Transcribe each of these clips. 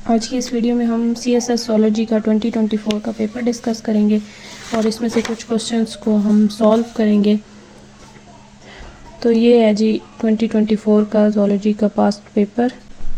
आज की इस वीडियो में हम CSS ज़ूलॉजी का 2024 का पेपर डिस्कस करेंगे और इसमें से कुछ क्वेश्चंस को हम सॉल्व करेंगे। तो ये है जी 2024 का ज़ूलॉजी का पास्ट पेपर।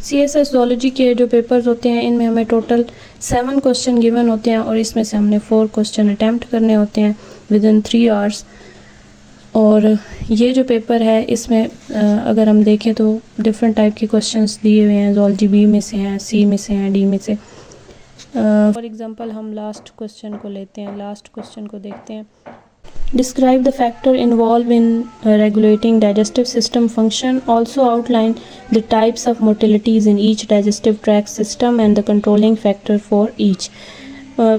CSS ज़ूलॉजी के जो पेपर्स होते हैं इनमें हमें टोटल 7 क्वेश्चन गिवन होते हैं और इसमें से हमने 4 क्वेश्चन अटैम्प्ट करने होते हैं विद इन 3 आवर्स। और ये जो पेपर है इसमें अगर हम देखें तो डिफरेंट टाइप के क्वेश्चंस दिए हुए हैं। ज़ूलॉजी बी में से हैं, सी में से हैं, डी में से। फॉर एग्जांपल हम लास्ट क्वेश्चन को लेते हैं, लास्ट क्वेश्चन को देखते हैं। Describe the factor involve in regulating digestive system function, also outline the types of motilities in each digestive tract system and the controlling factor for each.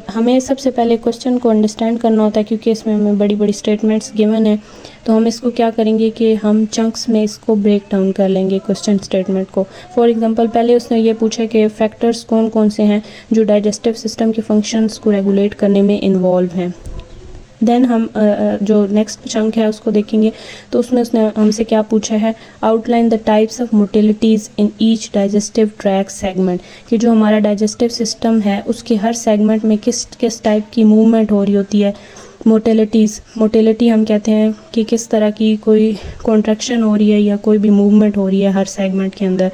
हमें सबसे पहले क्वेश्चन को अंडरस्टैंड करना होता है क्योंकि इसमें हमें बड़ी बड़ी स्टेटमेंट्स गिवन है। तो हम इसको क्या करेंगे कि हम चंक्स में इसको ब्रेक डाउन कर लेंगे क्वेश्चन स्टेटमेंट को। फॉर एग्जांपल पहले उसने ये पूछा कि फैक्टर्स कौन कौन से हैं जो डाइजेस्टिव सिस्टम के फंक्शंस को रेगुलेट करने में इन्वॉल्व हैं। देन हम जो नेक्स्ट चंक है उसको देखेंगे तो उसमें उसने हमसे क्या पूछा है, outline the types of motilities in each digestive tract segment, कि जो हमारा डाइजेस्टिव सिस्टम है उसके हर सेगमेंट में किस किस टाइप की मूवमेंट हो रही होती है। मोटिलिटी हम कहते हैं कि किस तरह की कोई कॉन्ट्रैक्शन हो रही है या कोई भी मूवमेंट हो रही है हर सेगमेंट के अंदर,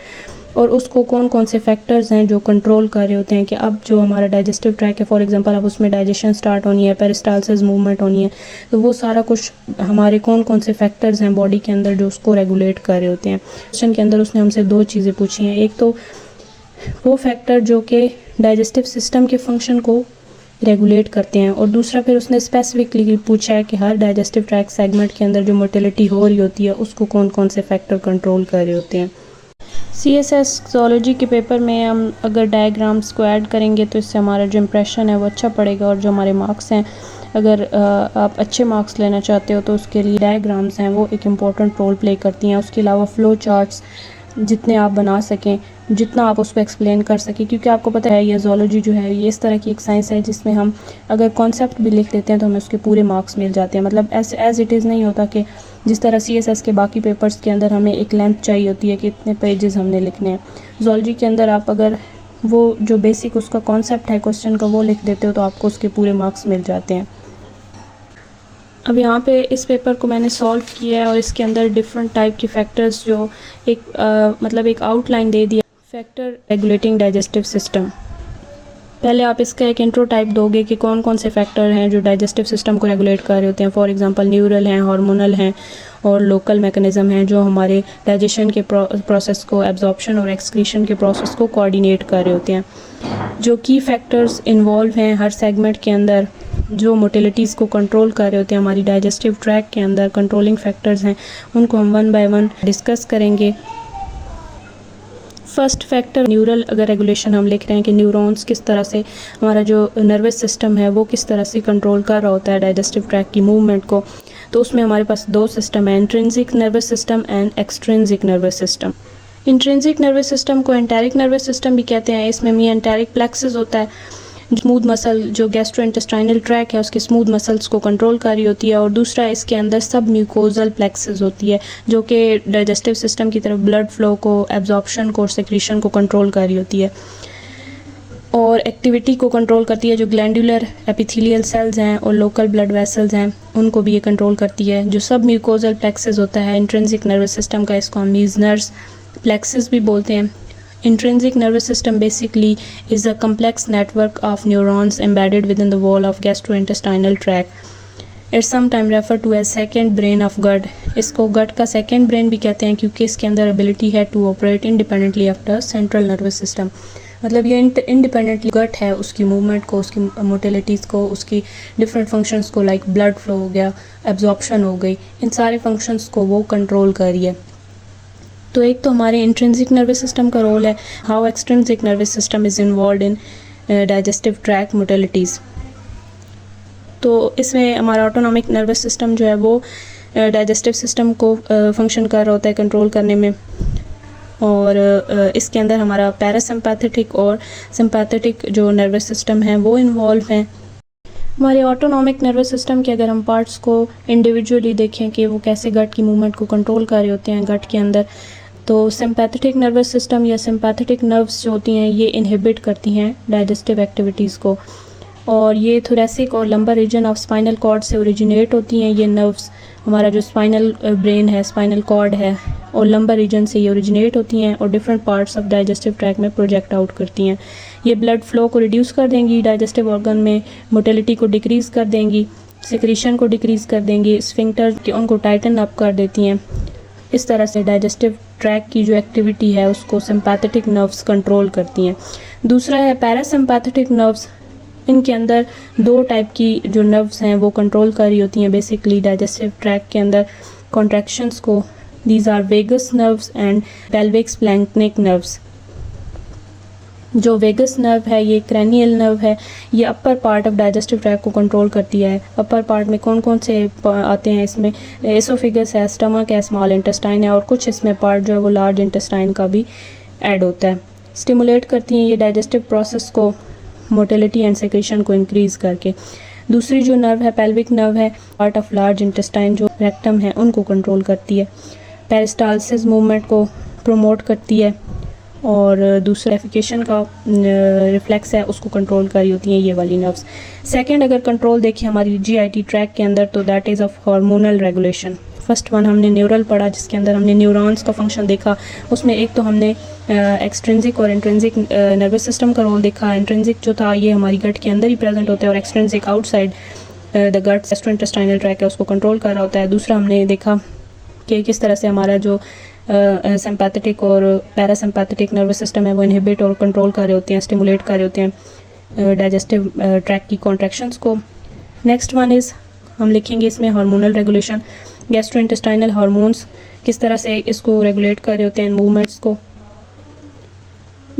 और उसको कौन कौन से फैक्टर्स हैं जो कंट्रोल कर रहे होते हैं कि अब जो हमारा डाइजेस्टिव ट्रैक है, फॉर एग्जांपल अब उसमें डाइजेशन स्टार्ट होनी है, पेरिस्टालसिस मूवमेंट होनी है, तो वो सारा कुछ हमारे कौन कौन से फैक्टर्स हैं बॉडी के अंदर जो उसको रेगुलेट कर रहे होते हैं। क्वेश्चन के अंदर उसने हमसे 2 चीज़ें पूछी हैं, एक तो वो फैक्टर जो कि डाइजेस्टिव सिस्टम के फंक्शन को रेगुलेट करते हैं, और दूसरा फिर उसने स्पेसिफिकली पूछा है कि हर डाइजेस्टिव ट्रैक सेगमेंट के अंदर जो मोटिलिटी हो रही होती है उसको कौन कौन से फैक्टर कंट्रोल कर रहे होते हैं। CSS ज़ूलॉजी के पेपर में हम अगर डायग्राम्स को ऐड करेंगे तो इससे हमारा जो इम्प्रेशन है वो अच्छा पड़ेगा, और जो हमारे मार्क्स हैं अगर आप अच्छे मार्क्स लेना चाहते हो तो उसके लिए डायग्राम्स हैं वो एक इम्पॉर्टेंट रोल प्ले करती हैं। उसके अलावा फ़्लो चार्ट्स जितने आप बना सकें, जितना आप उस पर एक्सप्लेन कर सकें, क्योंकि आपको पता है ये ज़ूलॉजी जो है ये इस तरह की एक साइंस है जिसमें हम अगर कॉन्सेप्ट भी लिख देते हैं तो हमें उसके पूरे मार्क्स मिल जाते हैं। मतलब एज इट इज़ नहीं होता कि जिस तरह CSS के बाकी पेपर्स के अंदर हमें एक लेंथ चाहिए होती है कि इतने पेजेस हमने लिखने हैं। ज़ूलॉजी के अंदर आप अगर वो जो बेसिक उसका कॉन्सेप्ट है क्वेश्चन का वो लिख देते हो तो आपको उसके पूरे मार्क्स मिल जाते हैं। अब यहाँ पे इस पेपर को मैंने सॉल्व किया है और इसके अंदर डिफरेंट टाइप के फैक्टर्स जो मतलब एक आउटलाइन दे दिया। फैक्टर रेगुलेटिंग डाइजेस्टिव सिस्टम, पहले आप इसका एक इंट्रो टाइप दोगे कि कौन कौन से फैक्टर हैं जो डाइजेस्टिव सिस्टम को रेगुलेट कर रहे होते हैं। फॉर एग्जांपल न्यूरल हैं, हार्मोनल हैं और लोकल मैकेनिज़्म हैं जो हमारे डाइजेशन के प्रोसेस को, एब्जॉर्प्शन और एक्सक्रीशन के प्रोसेस को कोऑर्डिनेट कर रहे होते हैं। जो की फैक्टर्स इन्वॉल्व हैं हर सेगमेंट के अंदर जो मोटिलिटीज़ को कंट्रोल कर रहे होते हैं हमारी डाइजेस्टिव ट्रैक के अंदर, कंट्रोलिंग फैक्टर्स हैं, उनको हम 1 बाय 1 डिस्कस करेंगे। फर्स्ट फैक्टर न्यूरल, अगर रेगुलेशन हम लिख रहे हैं कि न्यूरॉन्स किस तरह से हमारा जो नर्वस सिस्टम है वो किस तरह से कंट्रोल कर रहा होता है डाइजेस्टिव ट्रैक की मूवमेंट को, तो उसमें हमारे पास 2 सिस्टम है, intrinsic nervous system and extrinsic nervous system. Intrinsic nervous system को एंटेरिक नर्वस सिस्टम भी कहते हैं। इसमें एंटेरिक प्लेक्सस होता है, स्मूथ मसल जो गैस्ट्रोइंटेस्टाइनल ट्रैक है उसके स्मूथ मसल्स को कंट्रोल कर रही होती है, और दूसरा इसके अंदर सब म्यूकोजल प्लेक्सस होती है जो कि डाइजेस्टिव सिस्टम की तरफ ब्लड फ्लो को, एब्जॉर्प्शन को और सेक्रीशन को कंट्रोल कर रही होती है, और एक्टिविटी को कंट्रोल करती है। जो ग्लैंडुलर एपिथेलियल सेल्स हैं और लोकल ब्लड वेसल्स हैं उनको भी ये कंट्रोल करती है। जो सब म्यूकोजल प्लेक्सस होता है इंट्रिंसिक नर्वस सिस्टम का, इसको हम मीजनर्स प्लेक्सस भी बोलते हैं। Intrinsic nervous system basically is a complex network of neurons embedded within the wall of gastrointestinal tract. It's sometimes referred to as second brain of gut. इसको gut का second brain भी कहते हैं क्योंकि इसके अंदर ability है to operate independently of the central nervous system. मतलब ये इंडिपेंडेंटली गट है उसकी मूवमेंट को, उसकी मोटिलिटीज़ को, उसकी डिफरेंट फंक्शंस को, लाइक ब्लड फ्लो हो गया, एब्जॉर्प्शन हो गई, इन सारे फंक्शंस को वो कंट्रोल कर रही है। तो एक तो हमारे इंट्रिंसिक नर्वस सिस्टम का रोल है, how extrinsic nervous system is involve in digestive tract motilities. तो इसमें हमारा ऑटोनॉमिक नर्वस सिस्टम जो है वो डाइजेस्टिव सिस्टम को फंक्शन कर रहा होता है कंट्रोल करने में, और इसके अंदर हमारा पैरासिम्पैथेटिक और सिम्पैथेटिक जो नर्वस सिस्टम है वो इन्वॉल्व हैं। हमारे ऑटोनॉमिक नर्वस सिस्टम के अगर हम पार्ट्स को इंडिविजुअली देखें कि वो कैसे गट की मूवमेंट को कंट्रोल कर रहे होते हैं गट के अंदर, तो सिंपैथेटिक नर्वस सिस्टम या सिंपैथेटिक नर्व्स जो होती हैं ये इनहिबिट करती हैं डाइजेस्टिव एक्टिविटीज़ को, और ये थोरेसिक और lumbar region of spinal cord से ओरिजिनेट होती हैं। ये नर्व्स हमारा जो स्पाइनल ब्रेन है, स्पाइनल कॉर्ड है और लंबर रीजन से ये ओरिजिनेट होती हैं और different parts of digestive track में प्रोजेक्ट आउट करती हैं। ये ब्लड फ्लो को रिड्यूस कर देंगी, डाइजेस्टिव ऑर्गन में मोटिलिटी को डिक्रीज़ कर देंगी, सिक्रीशन को डिक्रीज़ कर देंगी, स्फिंक्टर के उनको टाइटन अप कर देती हैं। इस तरह से डाइजेस्टिव ट्रैक की जो एक्टिविटी है उसको सिंपैथेटिक नर्व्स कंट्रोल करती हैं। दूसरा है पैरासिम्पैथेटिक नर्व्स। इनके अंदर दो टाइप की जो नर्व्स हैं वो कंट्रोल कर रही होती हैं बेसिकली डाइजेस्टिव ट्रैक के अंदर कॉन्ट्रैक्शंस को। These are vagus nerves and pelvic splanchnic nerves. जो वेगस नर्व है ये क्रैनियल नर्व है, ये upper part of digestive tract को कंट्रोल करती है। अपर पार्ट में कौन कौन से आते हैं, इसमें एसोफिगस है, स्टमक है, स्मॉल इंटेस्टाइन है और कुछ इसमें पार्ट जो है वो लार्ज इंटेस्टाइन का भी ऐड होता है। स्टिमुलेट करती हैं ये डाइजेस्टिव प्रोसेस को, मोटिलिटी एंड सेक्रेशन को इंक्रीज़ करके। दूसरी जो नर्व है पेल्विक नर्व है, पार्ट ऑफ लार्ज इंटेस्टाइन जो रेक्टम है उनको कंट्रोल करती है। पेरिस्टालसिस मूवमेंट को प्रमोट करती है और दूसरा डेफिकेशन का रिफ्लेक्स है उसको कंट्रोल कर रही होती हैं ये वाली नर्व्स। सेकंड अगर कंट्रोल देखिए हमारी जीआईटी ट्रैक के अंदर तो that is of hormonal regulation. First one हमने न्यूरल पढ़ा जिसके अंदर हमने न्यूरॉन्स का फंक्शन देखा। उसमें एक तो हमने एक्सट्रिंसिक और इंट्रिंसिक नर्वस सिस्टम का रोल देखा। इंट्रिंसिक जो था ये हमारी गट के अंदर ही प्रेजेंट होता है और extrinsic outside the gut gastrointestinal tract है उसको कंट्रोल कर रहा होता है। दूसरा हमने देखा कि किस तरह से हमारा जो सिंपैथेटिक और पैरासिम्पैथेटिक नर्वस सिस्टम है वो इनहिबिट और कंट्रोल कर रहे होते हैं, स्टिमुलेट कर रहे होते हैं डाइजेस्टिव ट्रैक की कॉन्ट्रैक्शंस को। नेक्स्ट वन इज़ हम लिखेंगे इसमें हार्मोनल रेगुलेशन। गैस्ट्रोइंटेस्टाइनल हार्मोन्स किस तरह से इसको रेगुलेट कर रहे होते हैं मूवमेंट्स को।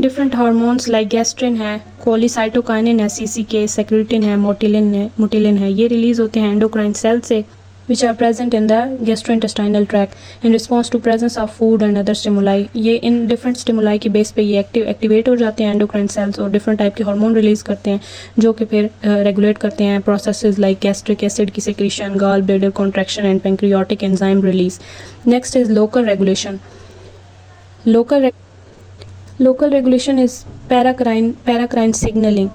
डिफरेंट हार्मोन्स लाइक गैस्ट्रिन है, कोलिसाइटोकाइनिन है, सीसीके, सेक्रेटिन है, मोटिलिन है, ये रिलीज होते हैं एंडोक्राइन सेल से which are present in the gastrointestinal tract in response to presence of food and other stimuli। ये इन different stimuli की बेस पे ये एक्टिवेट हो जाते हैं एंडोक्राइन सेल्स और डिफरेंट टाइप के हार्मोन रिलीज़ करते हैं जो कि फिर रेगुलेट करते हैं प्रोसेसेस लाइक गैस्ट्रिक एसिड की secretion, gall bladder contraction and pancreatic enzyme release. Next is local regulation. Local regulation is paracrine signalling.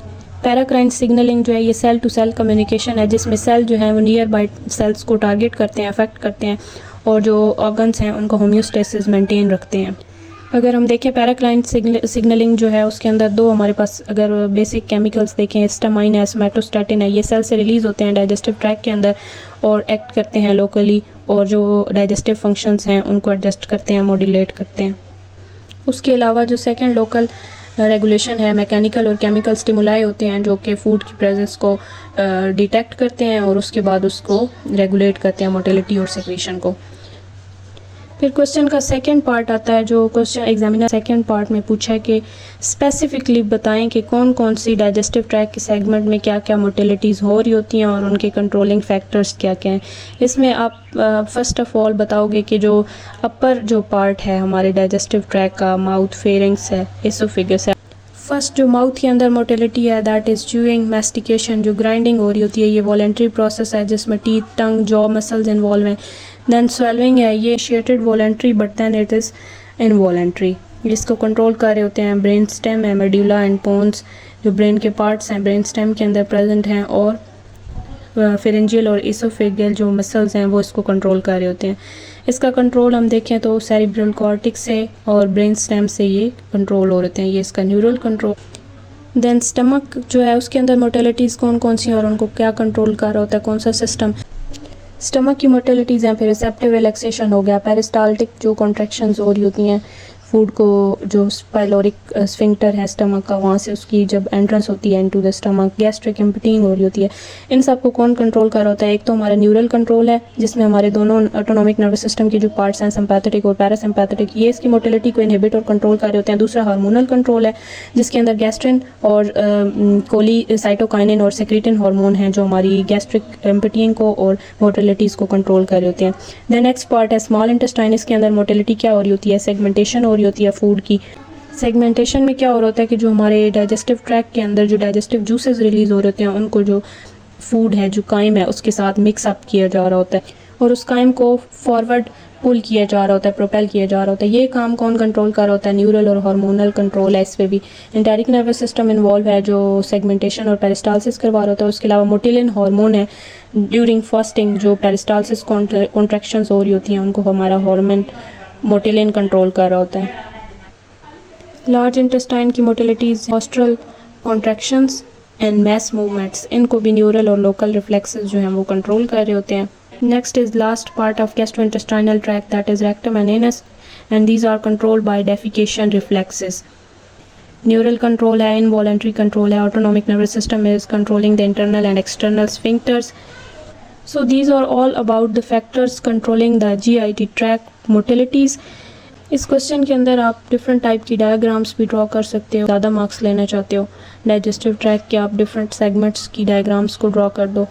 Paracrine signalling जो है ये सेल टू सेल कम्युनिकेशन है जिसमें सेल जो है वो नियर बाय सेल्स को टारगेट करते हैं, अफेक्ट करते हैं और जो ऑर्गन्स हैं उनको होम्योस्टेसिस मेंटेन रखते हैं। अगर हम देखें पैराक्राइन सिग्नलिंग जो है उसके अंदर दो हमारे पास अगर बेसिक केमिकल्स देखें, हिस्टामाइन है, सोमैटोस्टैटिन है, ये सेल से रिलीज़ होते हैं डाइजेस्टिव ट्रैक के अंदर और एक्ट करते हैं लोकली और जो डाइजेस्टिव फंक्शंस हैं उनको एडजस्ट करते हैं, मॉड्यूलेट करते हैं। उसके अलावा जो सेकेंड लोकल रेगुलेशन है, मैकेनिकल और केमिकल स्टिमुलाई होते हैं जो कि फूड की प्रेजेंस को डिटेक्ट करते हैं और उसके बाद उसको रेगुलेट करते हैं मोटिलिटी और सेक्रेशन को। फिर क्वेश्चन का सेकंड पार्ट आता है जो क्वेश्चन एग्जामिनर सेकंड पार्ट में पूछा है कि स्पेसिफिकली बताएं कि कौन कौन सी डाइजेस्टिव ट्रैक के सेगमेंट में क्या क्या मोटिलिटीज़ हो रही होती हैं और उनके कंट्रोलिंग फैक्टर्स क्या क्या हैं। इसमें आप फर्स्ट ऑफ ऑल बताओगे कि जो अपर जो पार्ट है हमारे डाइजेस्टिव ट्रैक का, माउथ, फेरिंग्स है, एसोफिगस है। फर्स्ट जो माउथ के अंदर मोटिलिटी है दैट इज़ च्यूइंग, मैस्टिकेशन, जो ग्राइंडिंग हो रही होती है ये वॉलेंट्री प्रोसेस है जिसमें teeth, tongue, jaw muscles involve हैं। देन स्वेलविंग है, ये initiated voluntary but then it is involuntary. इसको कंट्रोल कर रहे होते हैं ब्रेन स्टेम है, मेडुला एंड पोन्स जो ब्रेन के पार्ट्स हैं ब्रेन स्टेम के अंदर प्रेजेंट हैं और फेरेंजियल और इसोफेगियल जो मसल्स हैं वो इसको कंट्रोल कर रहे होते हैं। इसका कंट्रोल हम देखें तो सेरिब्रल कॉर्टेक्स से और ब्रेन स्टेम से ये कंट्रोल हो रहे हैं, ये इसका न्यूरल कंट्रोल। देन स्टमक जो है उसके अंदर मोटिलिटीज़ कौन कौन सी और उनको क्या कंट्रोल कर रहा होता है, कौन सा सिस्टम। स्टमक की मोटिलिटीज़ हैं, फिर रिसेप्टिव रिलैक्सेशन हो गया, पेरिस्टाल्टिक जो कॉन्ट्रैक्शंस हो रही होती हैं फूड को, जो स्पाइलोरिक स्फिंक्टर है स्टमक का वहाँ से उसकी जब एंट्रेंस होती है इनटू द स्टमक, गैस्ट्रिक एम्पटीइंग हो रही होती है। इन सब को कौन कंट्रोल कर रहा होता है, एक तो हमारा न्यूरल कंट्रोल है जिसमें हमारे दोनों ऑटोनॉमिक नर्वस सिस्टम के जो पार्ट्स हैं सिंपैथेटिक और पैरासिम्पैथेटिक ये इसकी मोटिलिटी को इनहिबिट और कंट्रोल कर रहे होते हैं। दूसरा हार्मोनल कंट्रोल है जिसके अंदर गैस्ट्रिन और कोलिसाइटोकाइनिन और सेक्रेटिन हार्मोन हैं जो हमारी गैस्ट्रिक एम्पटीइंग को और मोटिलिटीज़ को कंट्रोल कर रहे होते हैं। द नेक्स्ट पार्ट है स्मॉल इंटेस्टाइन, इसके अंदर मोटिलिटी क्या हो रही होती है, सेगमेंटेशन हो रही होती है फूड की। सेगमेंटेशन में क्या हो रहा होता है कि जो हमारे डाइजेस्टिव ट्रैक के अंदर जो डाइजेस्टिव जूसेस रिलीज हो रहे होते हैं उनको जो फूड है जो काइम है उसके साथ मिक्स अप किया जा रहा होता है और उस काइम को फॉरवर्ड पुल किया जा रहा होता है, प्रोपेल किया जा रहा होता है। ये काम कौन कंट्रोल कर रहा होता है? न्यूरल और हार्मोनल कंट्रोल है इस पे भी। एंटेरिक नर्वस सिस्टम इन्वॉल्व है जो सेगमेंटेशन और पेरिस्टालसिस करवा रहा होता है। उसके अलावा मोटिलिन हार्मोन है, ड्यूरिंग फास्टिंग जो पेरिस्टालसिस कॉन्ट्रैक्शंस हो रही होती हैं उनको हमारा हार्मोन मोटिलिन कंट्रोल कर रहा होता है। लार्ज इंटेस्टाइन की motilities, postural contractions and mass movements, इनको भी न्यूरल और लोकल रिफ्लेक्सेस जो हैं वो कंट्रोल कर रहे होते हैं। Next is last part of gastrointestinal tract, that is rectum and anus, and these are controlled by defecation reflexes. Neural control है, इनवॉलेंट्री कंट्रोल है, autonomic nervous system is controlling the internal and external sphincters. So these are all about the factors controlling the GIT tract motilities. इस question के अंदर आप different type की diagrams भी draw कर सकते हो। ज़्यादा मार्क्स लेना चाहते हो डाइजेस्टिव ट्रैक के, आप डिफरेंट सेगमेंट्स की डायग्राम्स को ड्रॉ कर दो।